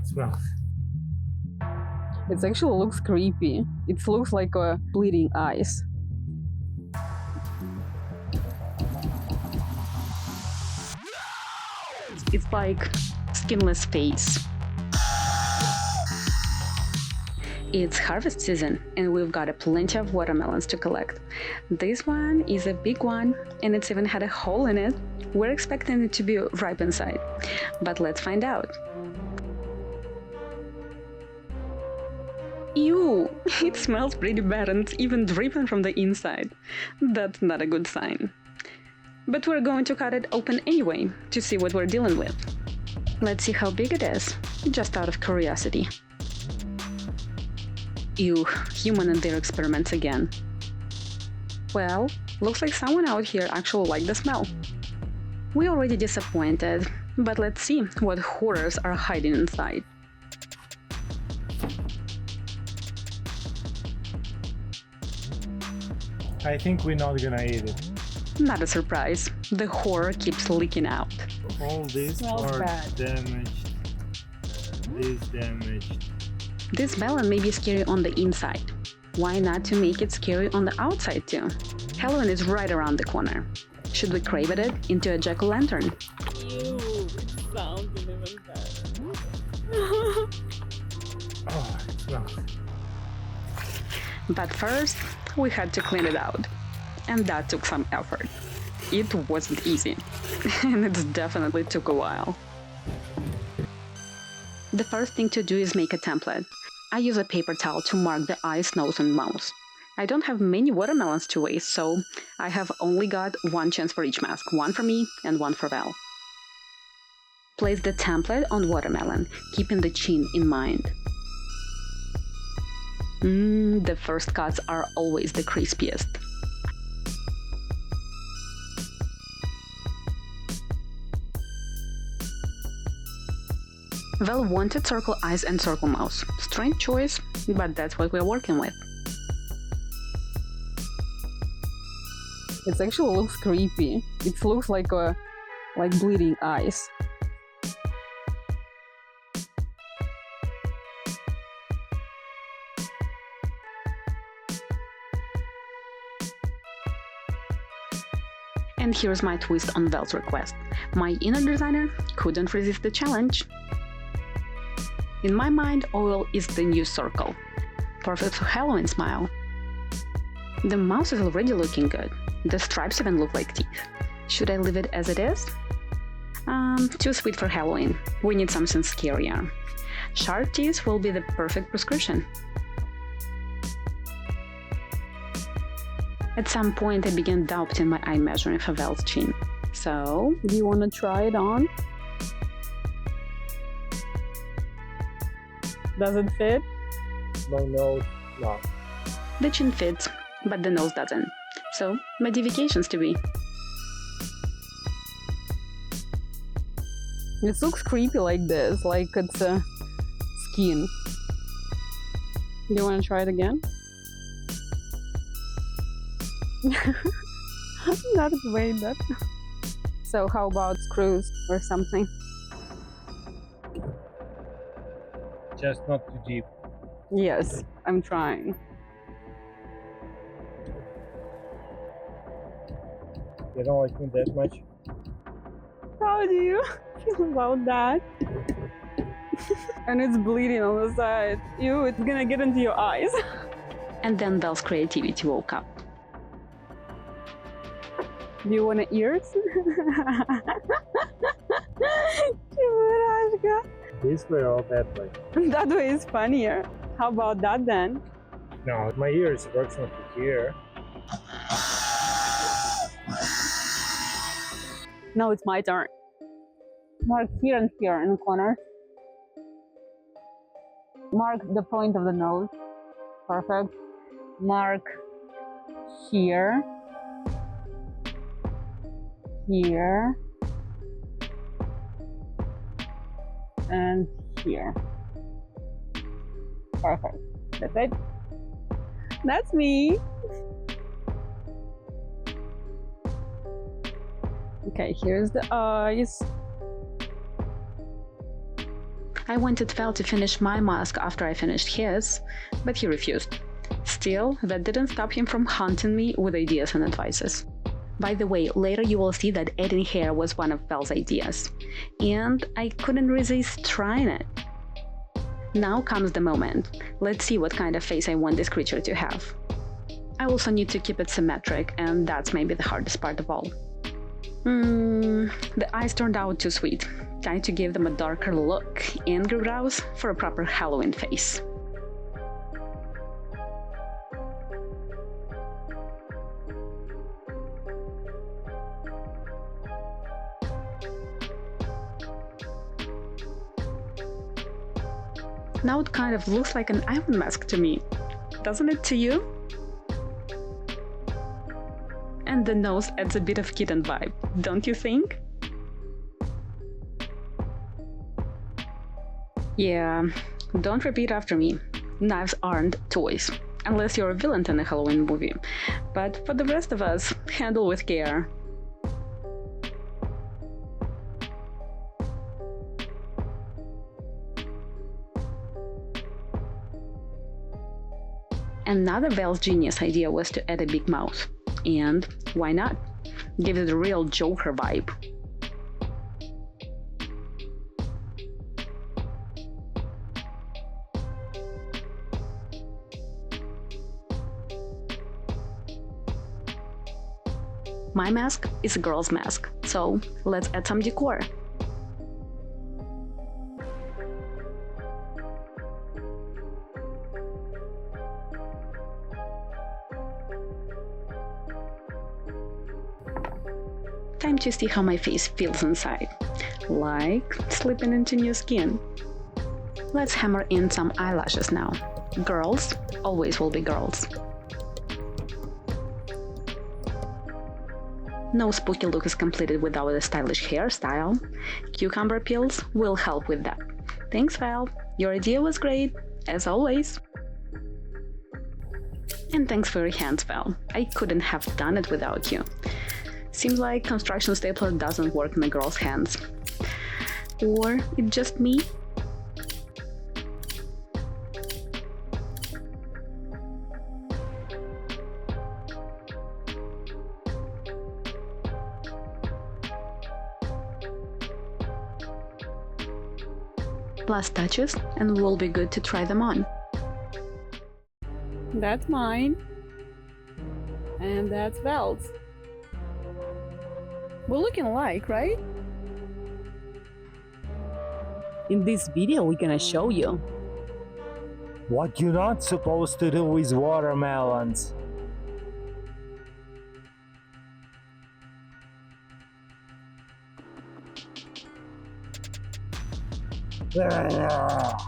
it smells. It actually looks creepy. It looks like a bleeding eyes. It's like skinless face. It's harvest season and we've got plenty of watermelons to collect. This one is a big one and it's even had a hole in it. We're expecting it to be ripe inside, but let's find out. Ew! It smells pretty bad and it's even dripping from the inside. That's not a good sign. But we're going to cut it open anyway to see what we're dealing with. Let's see how big it is, just out of curiosity. Ew, human and their experiments again. Well, looks like someone out here actually liked the smell. We're already disappointed, but let's see what horrors are hiding inside. I think we're not gonna eat it. Not a surprise, the horror keeps leaking out. All these Smells are bad. damaged. This damaged. This melon may be scary on the inside. Why not to make it scary on the outside too? Halloween is right around the corner. Should we crave it into a jack-o'-lantern? Ew, it sounds even better. Oh, it smells. But first, we had to clean it out. And that took some effort. It wasn't easy. And it definitely took a while. The first thing to do is make a template. I use a paper towel to mark the eyes, nose, and mouth. I don't have many watermelons to waste, so I have only got one chance for each mask, one for me and one for Val. Place the template on watermelon, keeping the chin in mind. The first cuts are always the crispiest. Val wanted circle eyes and circle mouth. Strange choice, but that's what we're working with. It actually looks creepy. It looks like bleeding eyes. And here's my twist on Val's request. My inner designer couldn't resist the challenge. In my mind, oil is the new circle. Perfect for Halloween smile. The mouth is already looking good. The stripes even look like teeth. Should I leave it as it is? Too sweet for Halloween. We need something scarier. Sharp teeth will be the perfect prescription. At some point, I began doubting my eye measuring for Val's chin. So, do you want to try it on? Does it fit? My nose, no. The chin fits, but the nose doesn't. So, modifications to be. It looks creepy like this, like it's a skin. Do you want to try it again? Not way that. So how about screws or something? Just not too deep. Yes, I'm trying. You don't like me that much? How do you feel about that? And it's bleeding on the side. Ew, it's gonna get into your eyes. And then Belle's creativity woke up. Do you want ears? This way or that way? That way is funnier. How about that then? No, my ears works not to here. Now it's my turn. Mark here and here in the corners. Mark the point of the nose. Perfect. Mark here. Here. And here. Perfect. That's it. That's me. Okay, here's the eyes. I wanted Val to finish my mask after I finished his, but he refused. Still, that didn't stop him from haunting me with ideas and advices. By the way, later you will see that adding hair was one of Val's ideas, and I couldn't resist trying it. Now comes the moment. Let's see what kind of face I want this creature to have. I also need to keep it symmetric, and that's maybe the hardest part of all. The eyes turned out too sweet. Time to give them a darker look and brows for a proper Halloween face. Now it kind of looks like an island mask to me, doesn't it to you? And the nose adds a bit of kitten vibe, don't you think? Yeah, don't repeat after me. Knives aren't toys, unless you're a villain in a Halloween movie. But for the rest of us, handle with care. Another Val's genius idea was to add a big mouth. And why not? Give it a real Joker vibe. My mask is a girl's mask, so let's add some decor. Time to see how my face feels inside, like slipping into new skin. Let's hammer in some eyelashes now. Girls always will be girls. No spooky look is completed without a stylish hairstyle. Cucumber peels will help with that. Thanks, Val. Your idea was great, as always. And thanks for your hands, Val. I couldn't have done it without you. Seems like construction stapler doesn't work in a girl's hands. Or it's just me? Last touches, and we'll be good to try them on. That's mine. And that's Val's. We're looking alike, right? In this video, we're gonna show you. What you're not supposed to do with watermelons. Ugh.